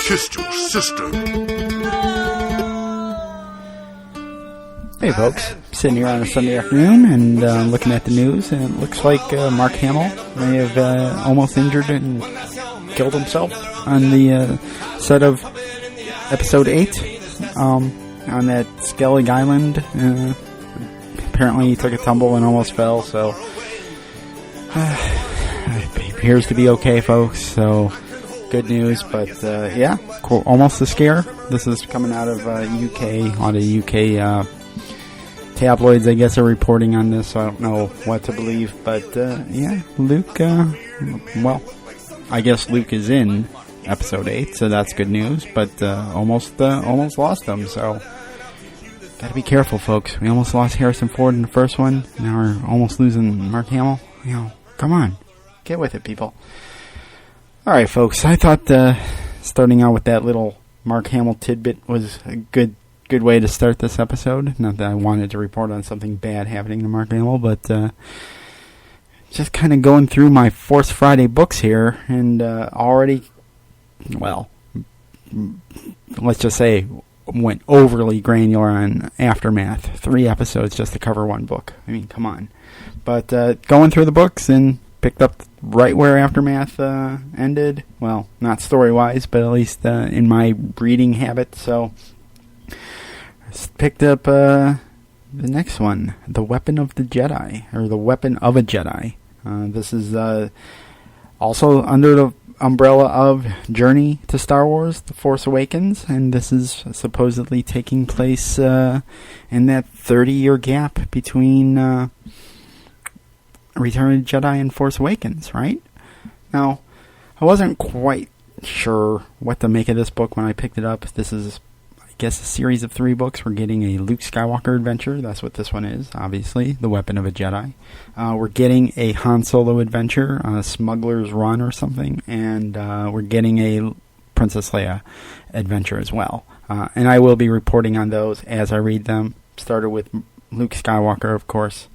kissed your sister. Hey folks, sitting here on a Sunday afternoon and looking at the news, and it looks like Mark Hamill may have almost injured and killed himself on the set of Episode 8 on that Skellig Island. Apparently he took a tumble and almost fell, so it appears to be okay, folks, so good news, but yeah, cool. Almost a scare. This is coming out of UK, a lot of UK tabloids, I guess, are reporting on this, so I don't know what to believe, but yeah, Luke, well, I guess Luke is in Episode 8, so that's good news, but almost lost him, so gotta be careful, folks. We almost lost Harrison Ford in the first one, now we're almost losing Mark Hamill. You know, come on, get with it, people. Alright, folks, I thought starting out with that little Mark Hamill tidbit was a good way to start this episode. Not that I wanted to report on something bad happening to Mark Hamill, but just kind of going through my Force Friday books here, and already, well, let's just say, went overly granular on Aftermath. 3 episodes just to cover one book. I mean, come on. But going through the books and picked up right where Aftermath ended. Well, not story-wise, but at least in my reading habit. So picked up the next one, The Weapon of the Jedi, or The Weapon of a Jedi. This is also under the umbrella of Journey to Star Wars, The Force Awakens, and this is supposedly taking place in that 30-year gap between Return of the Jedi and Force Awakens, right? Now, I wasn't quite sure what to make of this book when I picked it up. This is, I guess, a series of 3 books. We're getting a Luke Skywalker Adventure. That's what this one is, obviously. The Weapon of a Jedi. We're getting a Han Solo Adventure, Smuggler's Run or something. And we're getting a Princess Leia Adventure as well. And I will be reporting on those as I read them. Started with Luke Skywalker, of course.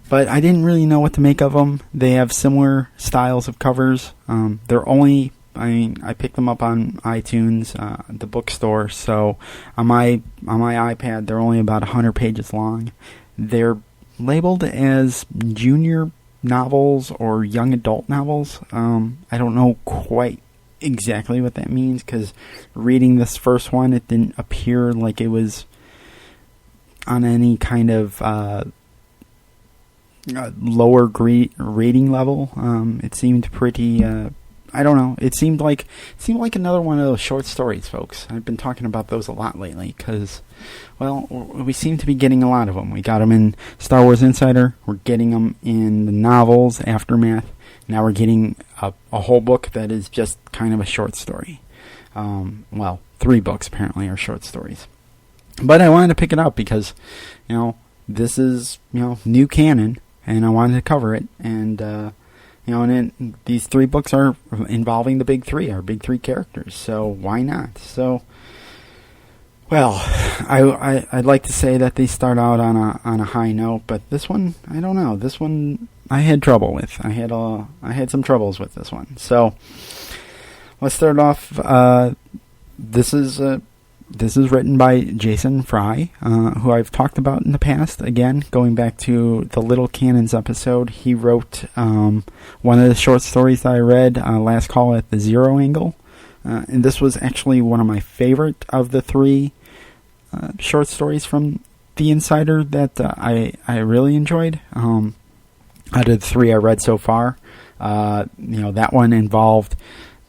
But I didn't really know what to make of them. They have similar styles of covers. They're only, I picked them up on iTunes, the bookstore. So on my iPad, they're only about 100 pages long. They're labeled as junior novels or young adult novels. I don't know quite exactly what that means, because reading this first one, it didn't appear like it was on any kind of lower rating level. It seemed pretty, I don't know, it seemed like another one of those short stories, folks. I've been talking about those a lot lately, because, well, we seem to be getting a lot of them. We got them in Star Wars Insider, we're getting them in the novels, Aftermath, now we're getting a whole book that is just kind of a short story. Well, 3 books apparently are short stories. But I wanted to pick it up because, you know, this is, you know, new canon, and I wanted to cover it, and you know, and then these 3 books are involving the big 3, our big 3 characters, so why not? So, well, I'd like to say that they start out on a high note, but this one, I don't know. This one I had trouble with. I had some troubles with this one. So let's start off. This is written by Jason Fry, who I've talked about in the past. Again, going back to the Little Cannons episode, he wrote one of the short stories that I read, Last Call at the Zero Angle. And this was actually one of my favorite of the 3 short stories from The Insider that I really enjoyed. Out of the 3 I read so far, you know, that one involved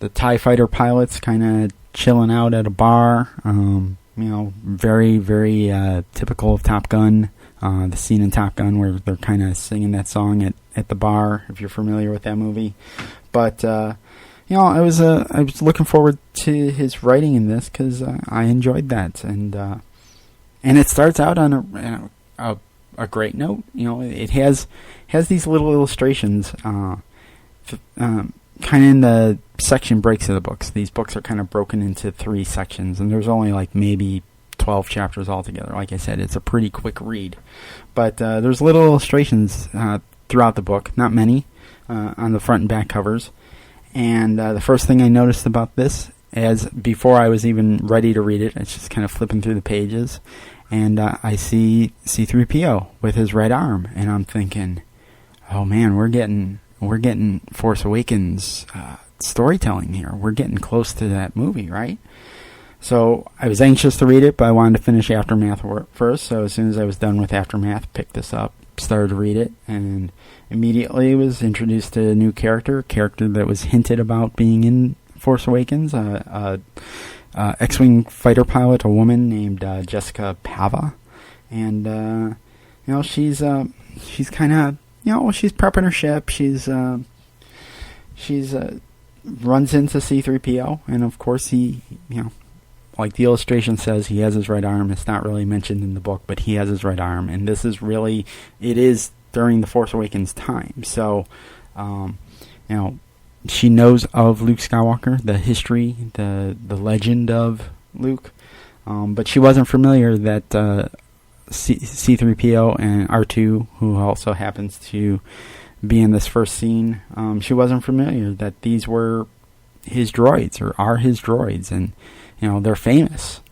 the TIE fighter pilots kind of chilling out at a bar, you know, very, very typical of Top Gun. The scene in Top Gun where they're kind of singing that song at the bar, if you're familiar with that movie. But you know, I was looking forward to his writing in this, because I enjoyed that, and it starts out on a great note. You know, it has these little illustrations, kind of in the section breaks of the books. These books are kind of broken into 3 sections, and there's only like maybe 12 chapters altogether. Like I said, it's a pretty quick read. But there's little illustrations throughout the book, not many, on the front and back covers. And the first thing I noticed about this, as before I was even ready to read it, it's just kind of flipping through the pages, and I see C-3PO with his red arm, and I'm thinking, oh man, we're getting Force Awakens storytelling here. We're getting close to that movie, right? So I was anxious to read it, but I wanted to finish Aftermath first. So as soon as I was done with Aftermath, picked this up, started to read it, and immediately was introduced to a new character that was hinted about being in Force Awakens, X-Wing fighter pilot, a woman named Jessica Pava. And, she's kind of, she's prepping her ship. She's runs into C-3PO, and of course he, like the illustration says, he has his right arm. It's not really mentioned in the book, but he has his right arm, and this is really, it is during the Force Awakens time. So, she knows of Luke Skywalker, the history, the legend of Luke, but she wasn't familiar that C-3PO and R2, who also happens to be in this first scene, she wasn't familiar that these were his droids, or are his droids, and they're famous,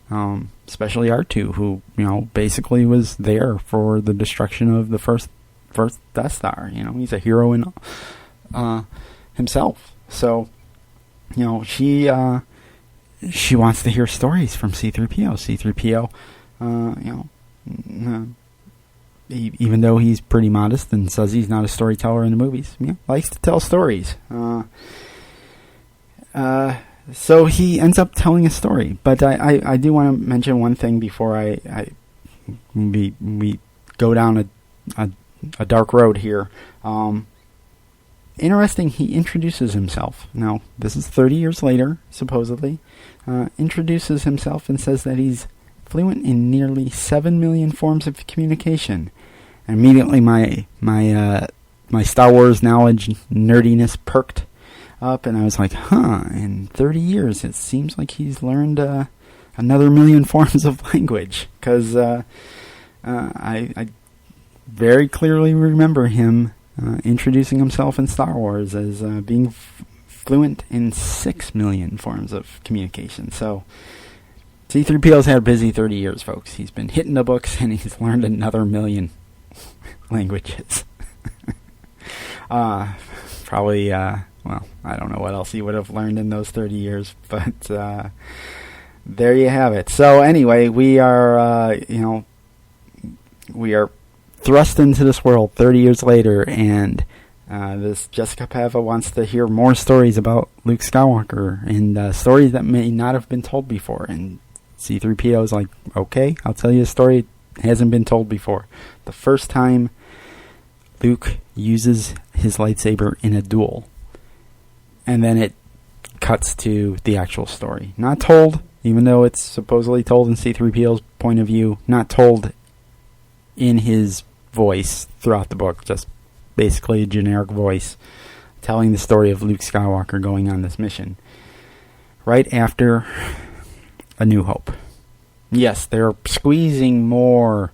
especially R2, who basically was there for the destruction of the first Death Star. He's a hero in himself. So she wants to hear stories from C-3PO. C-3PO, even though he's pretty modest and says he's not a storyteller in the movies, likes to tell stories. So he ends up telling a story. But I do want to mention one thing before we go down a dark road here. Interesting, he introduces himself. Now, this is 30 years later, supposedly. Introduces himself and says that he's fluent in nearly 7 million forms of communication. And immediately my Star Wars knowledge nerdiness perked up, and I was like, in 30 years, it seems like he's learned another million forms of language. Because I very clearly remember him introducing himself in Star Wars as being fluent in 6 million forms of communication. So C-3PO's had a busy 30 years, folks. He's been hitting the books, and he's learned another million languages. Probably, well, I don't know what else he would have learned in those 30 years, but there you have it. So anyway, we are thrust into this world 30 years later, and this Jessica Pava wants to hear more stories about Luke Skywalker, and stories that may not have been told before. And C-3PO is like, okay, I'll tell you a story that hasn't been told before. The first time Luke uses his lightsaber in a duel, and then it cuts to the actual story. Not told, even though it's supposedly told in C-3PO's point of view, not told in his voice throughout the book, just basically a generic voice telling the story of Luke Skywalker going on this mission. Right after A New Hope. Yes, they're squeezing more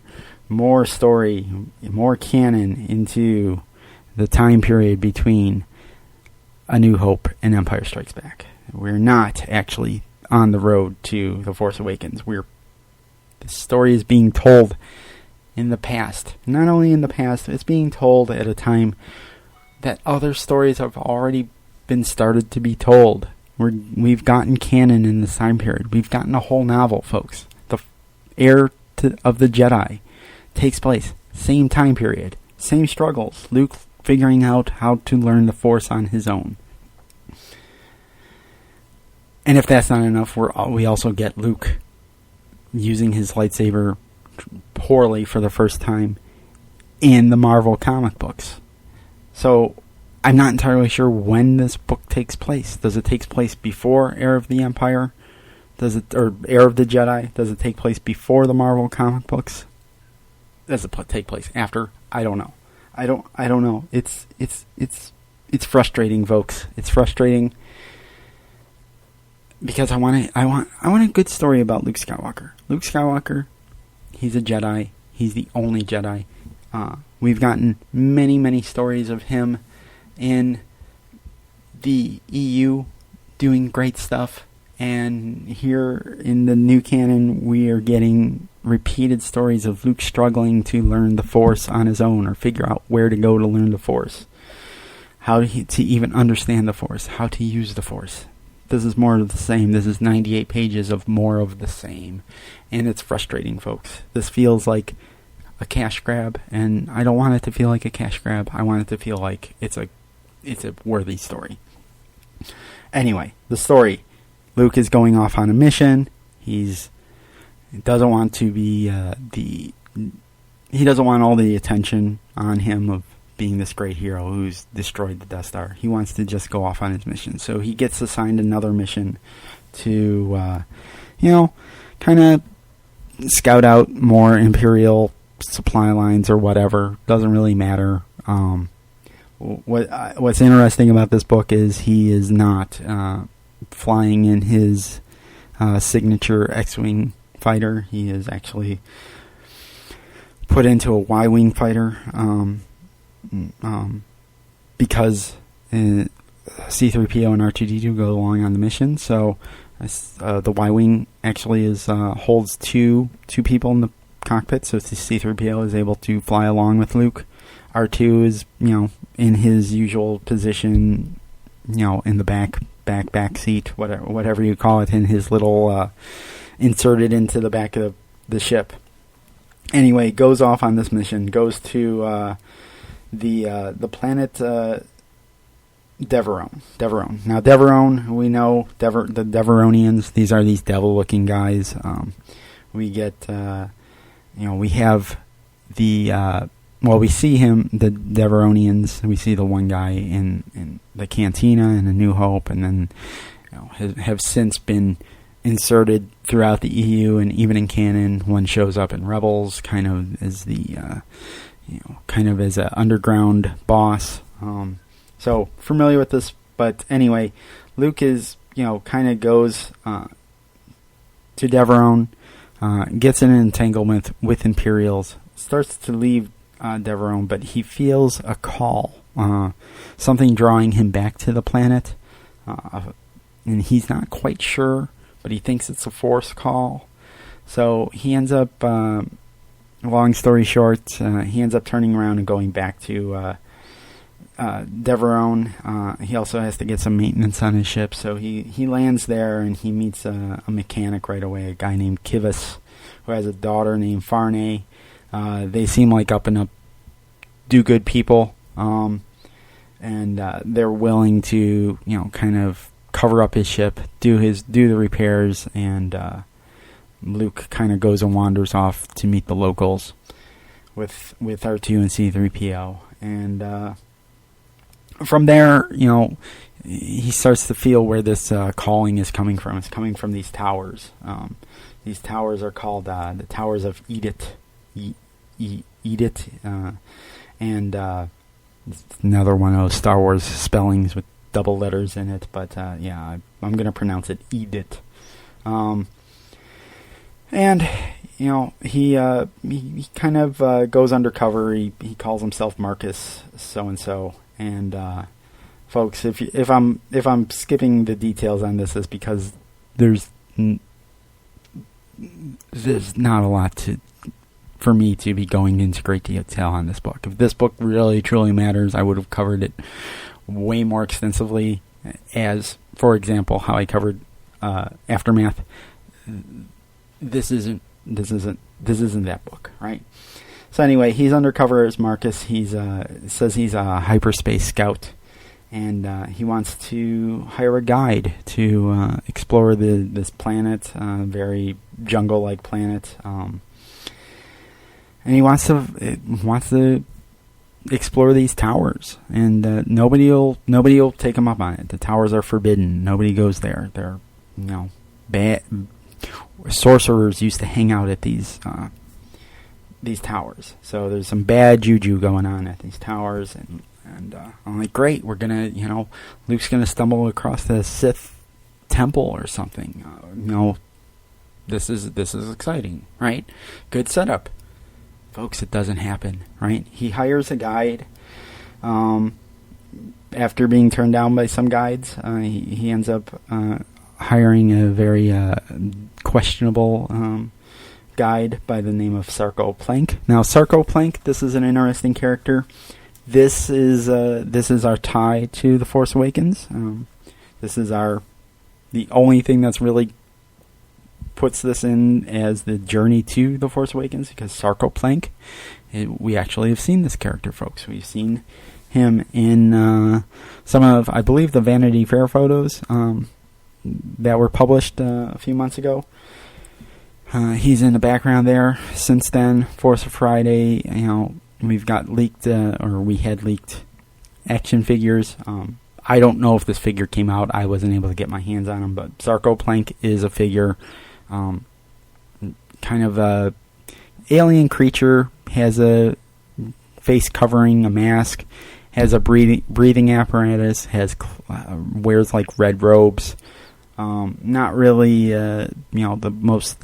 story, more canon into the time period between A New Hope and Empire Strikes Back. We're not actually on the road to The Force Awakens. The story is being told in the past. Not only in the past, it's being told at a time that other stories have already been started to be told. We've gotten canon in this time period. We've gotten a whole novel, folks. The Heir of the Jedi takes place. Same time period. Same struggles. Luke figuring out how to learn the Force on his own. And if that's not enough, we also get Luke using his lightsaber poorly for the first time in the Marvel comic books. So I'm not entirely sure when this book takes place. Does it take place before Heir of the Empire? Or Heir of the Jedi? Does it take place before the Marvel comic books? Does it take place after? I don't know. I don't know. It's frustrating, folks. It's frustrating because I want a good story about Luke Skywalker. Luke Skywalker, he's a Jedi. He's the only Jedi. We've gotten many stories of him in the EU doing great stuff, and here in the new canon we are getting repeated stories of Luke struggling to learn the Force on his own, or figure out where to go to learn the Force, how to even understand the Force, how to use the Force. This is more of the same. This is 98 pages of more of the same, and it's frustrating, folks. This feels like a cash grab, and I don't want it to feel like a cash grab. I want it to feel like it's a worthy story. Anyway, the story. Luke is going off on a mission. He doesn't want to be he doesn't want all the attention on him of being this great hero who's destroyed the Death Star. He wants to just go off on his mission. So he gets assigned another mission to, kind of scout out more Imperial supply lines or whatever. Doesn't really matter. What's interesting about this book is he is not flying in his signature X-Wing fighter. He is actually put into a Y-Wing fighter. Because C-3PO and R2-D2 go along on the mission, so the Y-Wing actually holds two people in the cockpit, so C-3PO is able to fly along with Luke. R2 is, in his usual position, in the back seat, whatever you call it, in his little inserted into the back of the ship. Anyway, goes off on this mission, goes to the planet Deveron. Now, Deveron, we know the Deveronians. These are these devil-looking guys. We get, we have we see him, the Deveronians. We see the one guy in the Cantina in A New Hope, and then have since been inserted throughout the EU, and even in canon, one shows up in Rebels, kind of as as an underground boss. So familiar with this, but anyway, Luke is, kind of goes to Deveron, gets in an entanglement with Imperials, starts to leave Deveron, but he feels a call, something drawing him back to the planet, and he's not quite sure, but he thinks it's a Force call. So he ends up, long story short, he ends up turning around and going back to Deveron. He also has to get some maintenance on his ship, so he lands there, and he meets a mechanic right away, a guy named Kivas, who has a daughter named Farnay. They seem like up and up do-good people, and they're willing to, kind of cover up his ship, do the repairs, and Luke kind of goes and wanders off to meet the locals with R2 and C-3PO, and from there, he starts to feel where this calling is coming from. It's coming from these towers. These towers are called the Towers of Edith. Edith, and another one of those Star Wars spellings with double letters in it, but I'm going to pronounce it Edith. And he kind of goes undercover. He calls himself Marcus so and so. And folks, if I'm skipping the details on this, is because there's not a lot for me to be going into great detail on this book. If this book really truly matters, I would have covered it way more extensively, as, for example, how I covered Aftermath. This isn't that book, right? So anyway, he's undercover as Marcus. He's says he's a hyperspace scout, and he wants to hire a guide to explore this planet, very jungle-like planet. And he wants to explore these towers, and nobody will take him up on it. The towers are forbidden. Nobody goes there. They're bad. Sorcerers used to hang out at these towers, so there's some bad juju going on at these towers, and I'm like, great, we're gonna, Luke's gonna stumble across the Sith temple or something. This is exciting, right? Good setup. Folks, it doesn't happen, right? He hires a guide, after being turned down by some guides, he ends up hiring a very questionable guide by the name of Sarko Plank. Now, Sarko Plank, this is an interesting character. This is our tie to The Force Awakens. This is the only thing that's really puts this in as the journey to The Force Awakens, because Sarko Plank, we actually have seen this character, folks. We've seen him in some of, I believe, the Vanity Fair photos that were published a few months ago. He's in the background there. Since then, Force of Friday, we've got leaked, or we had leaked action figures. I don't know if this figure came out. I wasn't able to get my hands on him, but Sarko Plank is a figure, kind of a alien creature, has a face covering, a mask, has a breathing apparatus, wears like red robes. Not really, the most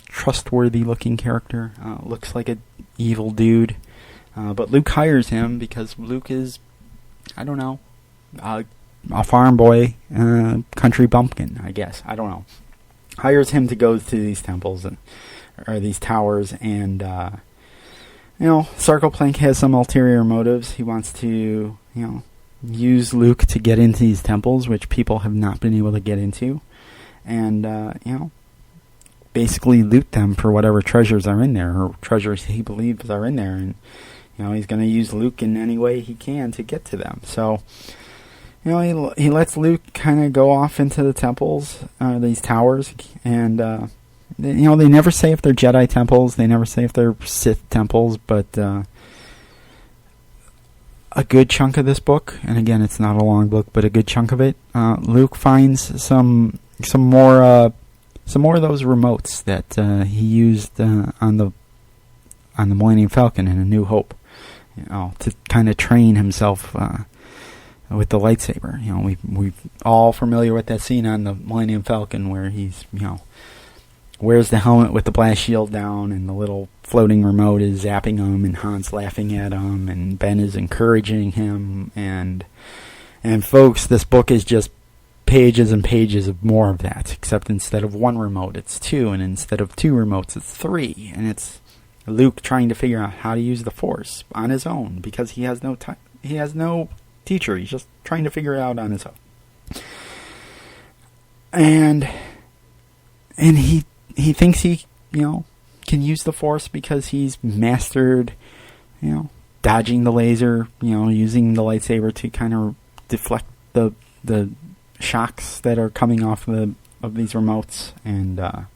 trustworthy looking character. Looks like an evil dude. But Luke hires him because Luke is, I don't know, a farm boy, country bumpkin, I guess. I don't know. Hires him to go to these temples or these towers, and Sarko Plank has some ulterior motives. He wants to, use Luke to get into these temples, which people have not been able to get into, and basically loot them for whatever treasures are in there, or treasures he believes are in there, and he's going to use Luke in any way he can to get to them. So he lets Luke kind of go off into the temples, these towers, and they never say if they're Jedi temples, they never say if they're Sith temples, but a good chunk of this book, and again, it's not a long book, but a good chunk of it, Luke finds some more of those remotes that he used on the Millennium Falcon in A New Hope, to kind of train himself with the lightsaber. We're all familiar with that scene on the Millennium Falcon where he's, wears the helmet with the blast shield down, and the little floating remote is zapping him, and Han's laughing at him, and Ben is encouraging him, and folks, this book is just pages and pages of more of that, except instead of one remote, it's two, and instead of two remotes, it's three, and it's Luke trying to figure out how to use the Force on his own, because he has no time. He has no teacher. He's just trying to figure it out on his own. And he thinks he, can use the Force because he's mastered, dodging the laser, using the lightsaber to kind of deflect the shocks that are coming off of these remotes. And I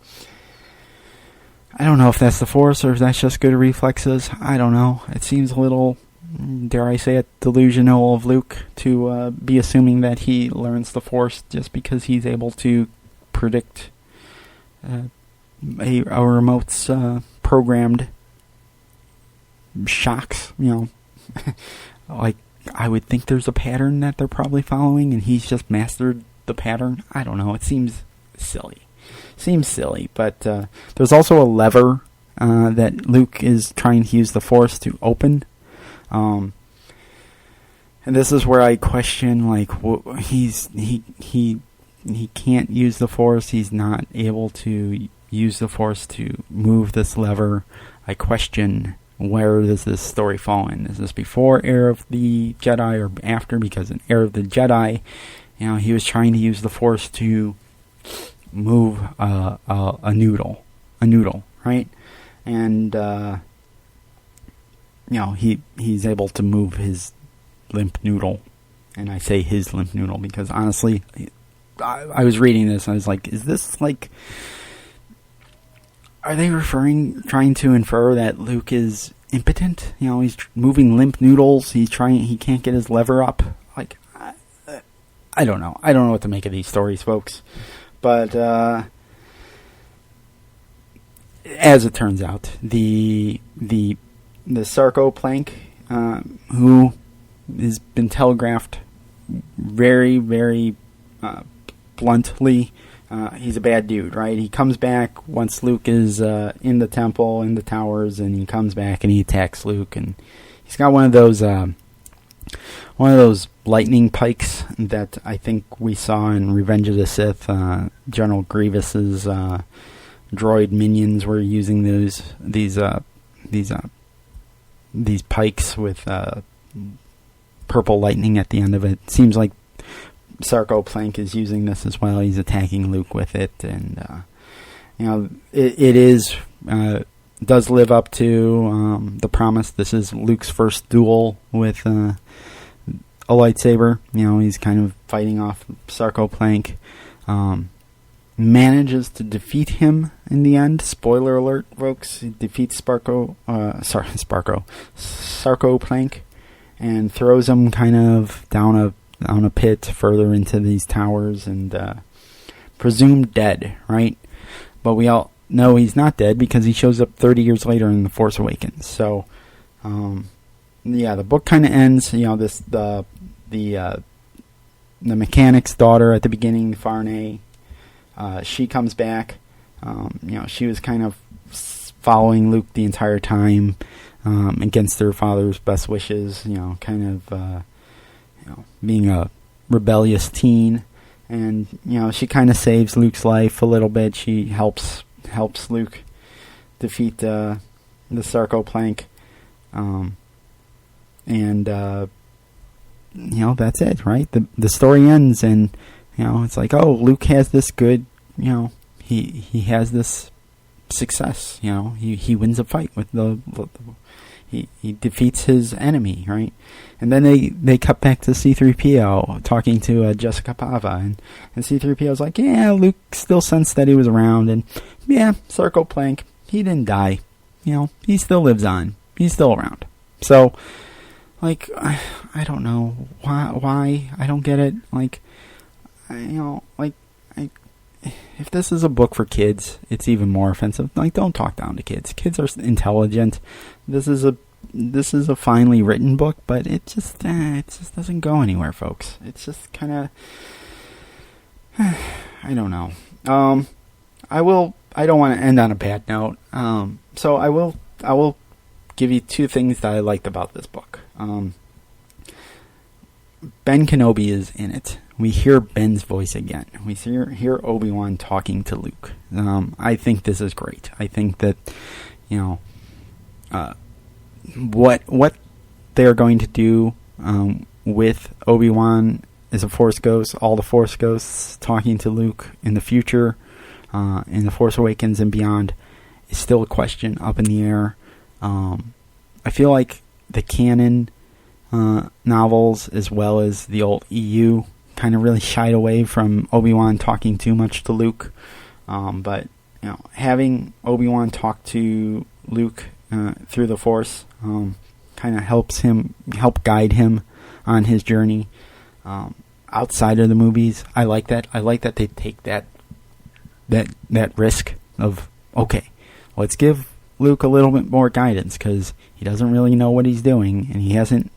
don't know if that's the Force or if that's just good reflexes. I don't know. It seems a little, dare I say it, delusional of Luke to be assuming that he learns the Force just because he's able to predict a remote's programmed shocks. Like, I would think there's a pattern that they're probably following, and he's just mastered the pattern. I don't know. It seems silly. But there's also a lever that Luke is trying to use the Force to open. And this is where I question, like, he can't use the Force. He's not able to use the Force to move this lever. I question, where does this story fall in? Is this before Heir of the Jedi or after? Because in Heir of the Jedi, he was trying to use the Force to move a noodle, right? And he's able to move his limp noodle, and I say his limp noodle because honestly, I was reading this and I was like, is this like, are they trying to infer that Luke is impotent? He's moving limp noodles. He can't get his lever up. Like, I don't know. I don't know what to make of these stories, folks. But as it turns out, the Sarko Plank, who has been telegraphed very, very bluntly, he's a bad dude, right? He comes back once Luke is in the temple, in the towers, and he comes back and he attacks Luke, and he's got one of those one of those lightning pikes that I think we saw in Revenge of the Sith. General Grievous's droid minions were using these pikes with purple lightning at the end of it. Seems like Sarko Plank is using this as well. He's attacking Luke with it, and it does live up to the promise. This is Luke's first duel with a lightsaber. He's kind of fighting off Sarko Plank. Manages to defeat him in the end. Spoiler alert, folks. He defeats Sarko Plank, and throws him kind of down a pit further into these towers, and presumed dead, right? But we all know he's not dead because he shows up 30 years later in The Force Awakens. So, the book kind of ends. The mechanic's daughter at the beginning, Farnay. She comes back. She was kind of following Luke the entire time, against her father's best wishes. Being a rebellious teen, and she kind of saves Luke's life a little bit. She helps Luke defeat the Sarko Plank, and that's it, right? The story ends, and it's like, oh, Luke has this good, he has this success. He wins a fight with he defeats his enemy, right? And then they cut back to C-3PO talking to Jessica Pava, and C-3PO's like, yeah, Luke still sensed that he was around, and yeah, Sarko Plank, he didn't die. He still lives on. He's still around. So, like, I don't know why I don't get it. Like, if this is a book for kids, it's even more offensive. Like, don't talk down to kids. Kids are intelligent. This is a finely written book, but it just doesn't go anywhere, folks. It's just kind of I don't know. I don't want to end on a bad note. So I will give you two things that I liked about this book. Ben Kenobi is in it. We hear Ben's voice again. We hear Obi-Wan talking to Luke. I think this is great. I think that, what they're going to do with Obi-Wan as a Force Ghost, all the Force Ghosts talking to Luke in the future, in The Force Awakens and beyond, is still a question up in the air. I feel like the canon novels, as well as the old EU, kind of really shied away from Obi-Wan talking too much to Luke. But having Obi-Wan talk to Luke through the Force kind of help guide him on his journey outside of the movies. I like that. I like that they take that risk of, okay, let's give Luke a little bit more guidance, because he doesn't really know what he's doing, and he doesn't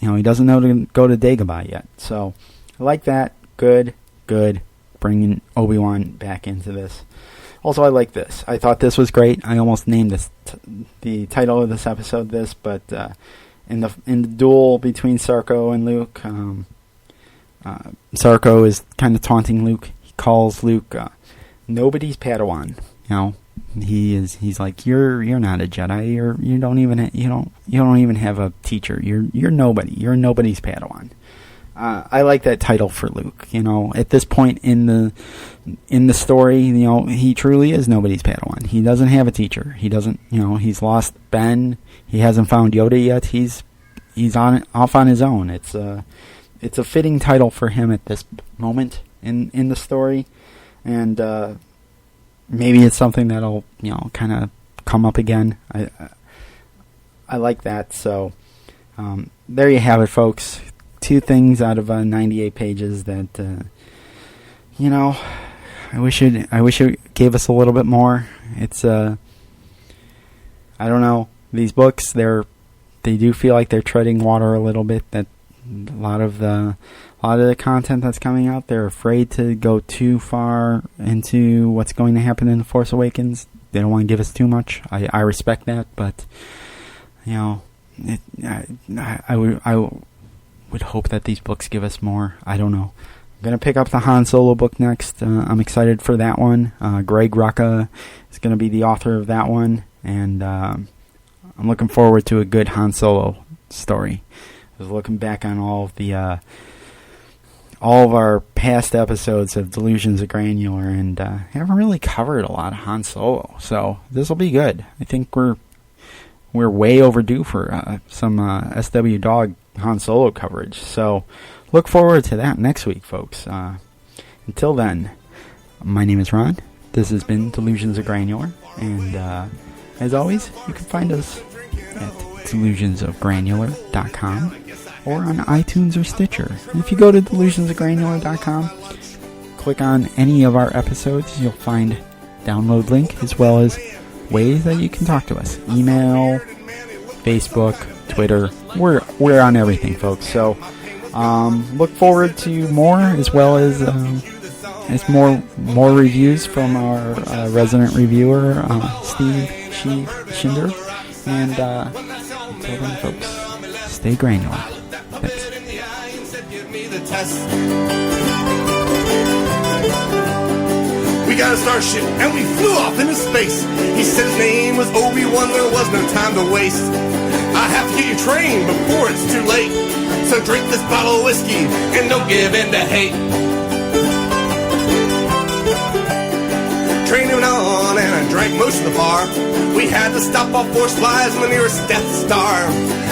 know to go to Dagobah yet. So I like that. Good. Bringing Obi-Wan back into this. Also, I like this. I thought this was great. I almost named this the title of this episode this, but in the duel between Sarko and Luke, Sarko is kind of taunting Luke. He calls Luke nobody's Padawan. He's like, you're not a Jedi. You don't even have a teacher. You're nobody. You're nobody's Padawan. I like that title for Luke. At this point in the story, he truly is nobody's Padawan. He doesn't have a teacher. He doesn't. He's lost Ben. He hasn't found Yoda yet. He's off on his own. It's a fitting title for him at this moment in the story, and maybe it's something that'll kind of come up again. I like that. So there you have it, folks. Two things out of 98 pages that I wish it gave us a little bit more. It's I don't know, these books, they do feel like they're treading water a little bit. That a lot of the content that's coming out, they're afraid to go too far into what's going to happen in The Force Awakens. They don't want to give us too much. I respect that, but would hope that these books give us more. I don't know. I'm going to pick up the Han Solo book next. I'm excited for that one. Greg Rucka is going to be the author of that one, and I'm looking forward to a good Han Solo story. I was looking back on all of our past episodes of Delusions of Granular, and haven't really covered a lot of Han Solo, so this will be good. I think we're way overdue for some SW Dog Han Solo coverage, so look forward to that next week, folks. Until then, my name is Ron. This has been Delusions of Granular, and as always, you can find us at delusionsofgranular.com or on iTunes or Stitcher. And if you go to delusionsofgranular.com, click on any of our episodes, you'll find download link as well as ways that you can talk to us. Email, Facebook, Twitter. We're on everything, folks. So look forward to more, as well as more reviews from our resident reviewer, Steve Schinder. And until then, folks, stay granular. Thanks. We got a starship and we flew off into space. He said his name was Obi-Wan, there was no time to waste. I have to get you trained before it's too late. So drink this bottle of whiskey and don't give in to hate. Trained him on and I drank most of the bar. We had to stop all force flies in the nearest Death Star.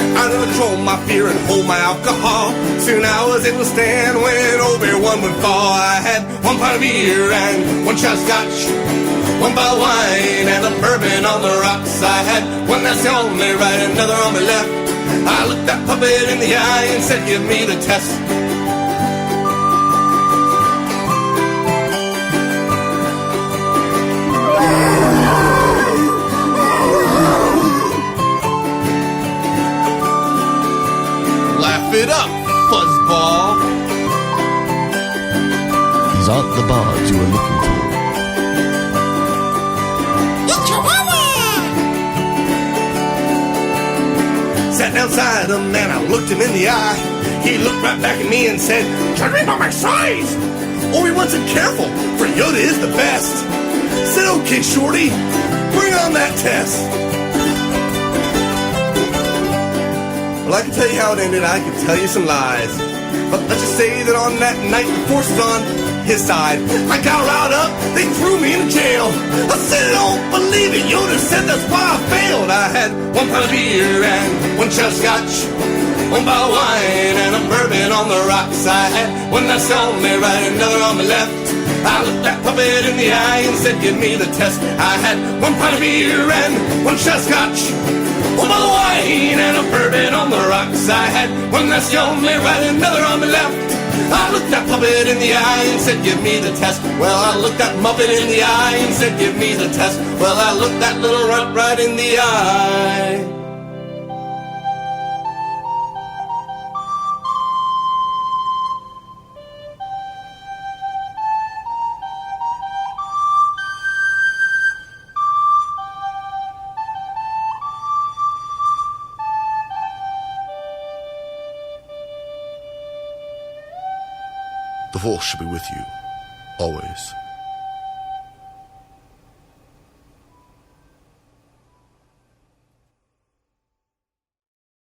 I had to control my fear and hold my alcohol. Soon I was able to stand when Obi-Wan would fall. I had 1 pint of beer and 1 shot of scotch, 1 bottle of wine and a bourbon on the rocks. I had one that's on me right, another on my left. I looked that puppet in the eye and said, give me the test. Laugh it up, fuzzball. These aren't the bards you were looking for. Sat down beside him and I looked him in the eye. He looked right back at me and said, judge me by my size. Obi-Wan said, careful, for Yoda is the best. Said, okay, shorty, bring on that test. Well, I can tell you how it ended, I can tell you some lies. But let's just say that on that night the Force was on his side. I got riled up, they threw me in jail. I said, I don't believe it, Yoda said that's why I failed. I had 1 pint of beer and 1 shot of scotch, 1 bottle of wine and a bourbon on the rocks. I had one that's on me right, another on my left. I looked that puppet in the eye and said, give me the test. I had 1 pint of beer and 1 shot of scotch, 1 bottle of wine and a bourbon on the rocks. I had one that's on me right, another on my left. I looked that puppet in the eye and said, give me the test. Well, I looked that muppet in the eye and said, give me the test. Well, I looked that little runt right in the eye. The Force should be with you, always.